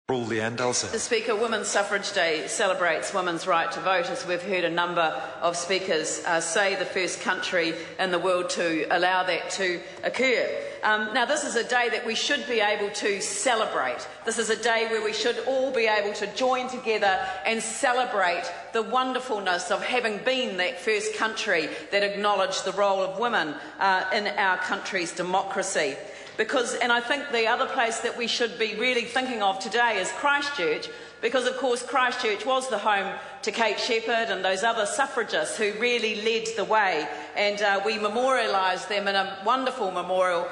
Mr. Speaker, Women's Suffrage Day celebrates women's right to vote, as we've heard a number of speakers say, the first country in the world to allow that to occur. Now, this is a day that we should be able to celebrate. This is a day where we should all be able to join together and celebrate the wonderfulness of having been that first country that acknowledged the role of women in our country's democracy. And I think the other place that we should be really thinking of today is Christchurch, because of course Christchurch was the home to Kate Shepherd and those other suffragists who really led the way, and we memorialised them in a wonderful memorial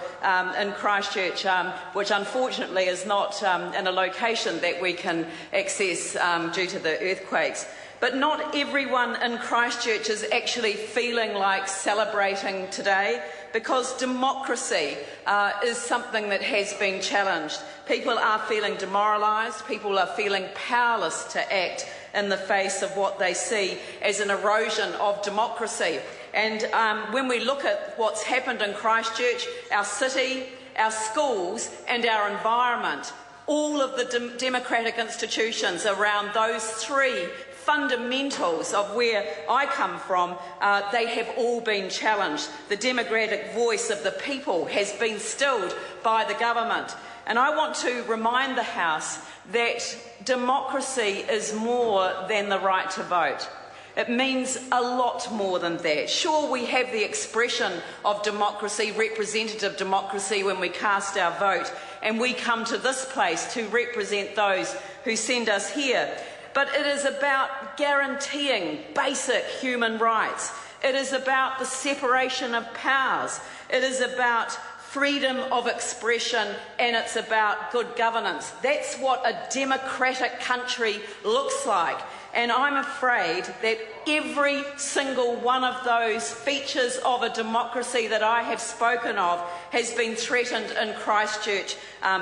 in Christchurch, which unfortunately is not in a location that we can access due to the earthquakes. But not everyone in Christchurch is actually feeling like celebrating today, because democracy is something that has been challenged. People are feeling demoralised, people are feeling powerless to act in the face of what they see as an erosion of democracy. And when we look at what's happened in Christchurch, our city, our schools and our environment, all of the democratic institutions around those three fundamentals of where I come from, they have all been challenged. The democratic voice of the people has been stilled by the government. And I want to remind the House that democracy is more than the right to vote. It means a lot more than that. Sure, we have the expression of democracy, representative democracy, when we cast our vote, and we come to this place to represent those who send us here. But it is about guaranteeing basic human rights. It is about the separation of powers. It is about freedom of expression, and it's about good governance. That's what a democratic country looks like. And I'm afraid that every single one of those features of a democracy that I have spoken of has been threatened in Christchurch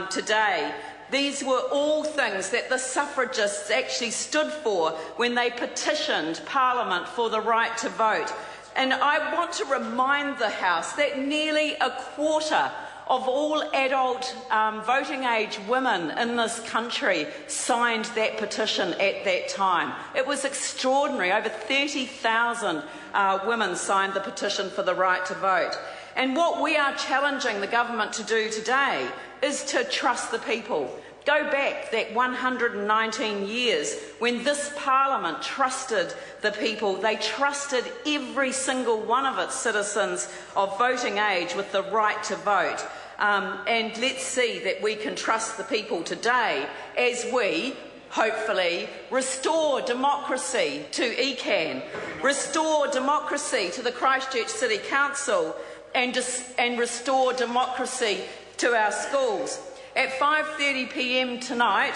today. These were all things that the suffragists actually stood for when they petitioned Parliament for the right to vote. And I want to remind the House that nearly a quarter of all adult voting age women in this country signed that petition at that time. It was extraordinary. Over 30,000 women signed the petition for the right to vote. And what we are challenging the government to do today is to trust the people. Go back that 119 years when this Parliament trusted the people. They trusted every single one of its citizens of voting age with the right to vote. And let's see that we can trust the people today as we hopefully restore democracy to ECAN, restore democracy to the Christchurch City Council, and restore democracy to our schools. At 5:30 p.m. tonight,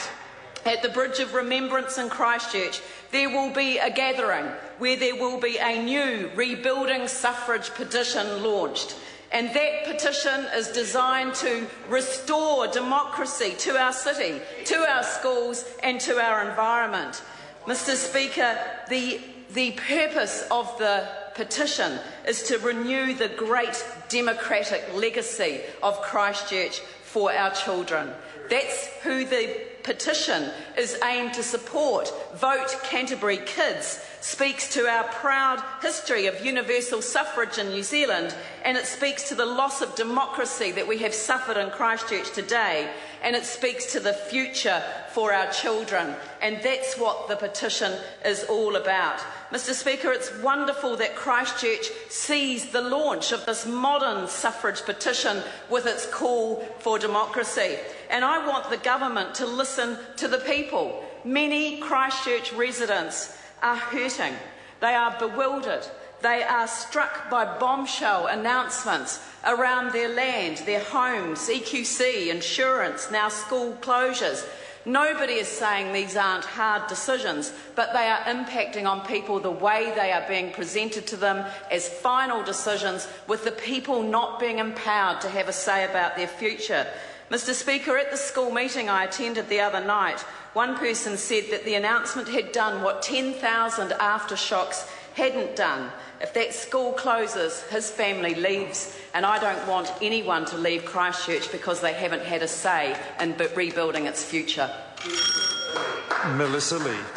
at the Bridge of Remembrance in Christchurch, there will be a gathering where there will be a new Rebuilding Suffrage petition launched. And that petition is designed to restore democracy to our city, to our schools and to our environment. Mr. Speaker, the purpose of the petition is to renew the great democratic legacy of Christchurch for our children. That's who the petition is aimed to support. Vote Canterbury Kids speaks to our proud history of universal suffrage in New Zealand, and it speaks to the loss of democracy that we have suffered in Christchurch today, and it speaks to the future for our children, and that's what the petition is all about. Mr. Speaker, it's wonderful that Christchurch sees the launch of this modern suffrage petition with its call for democracy, and I want the government to listen to the people. Many Christchurch residents are hurting. They are bewildered. They are struck by bombshell announcements around their land, their homes, EQC, insurance, now school closures. Nobody is saying these aren't hard decisions, but they are impacting on people the way they are being presented to them as final decisions, with the people not being empowered to have a say about their future. Mr. Speaker, at the school meeting I attended the other night, one person said that the announcement had done what 10,000 aftershocks hadn't done. If that school closes, his family leaves, and I don't want anyone to leave Christchurch because they haven't had a say in rebuilding its future. Melissa Lee.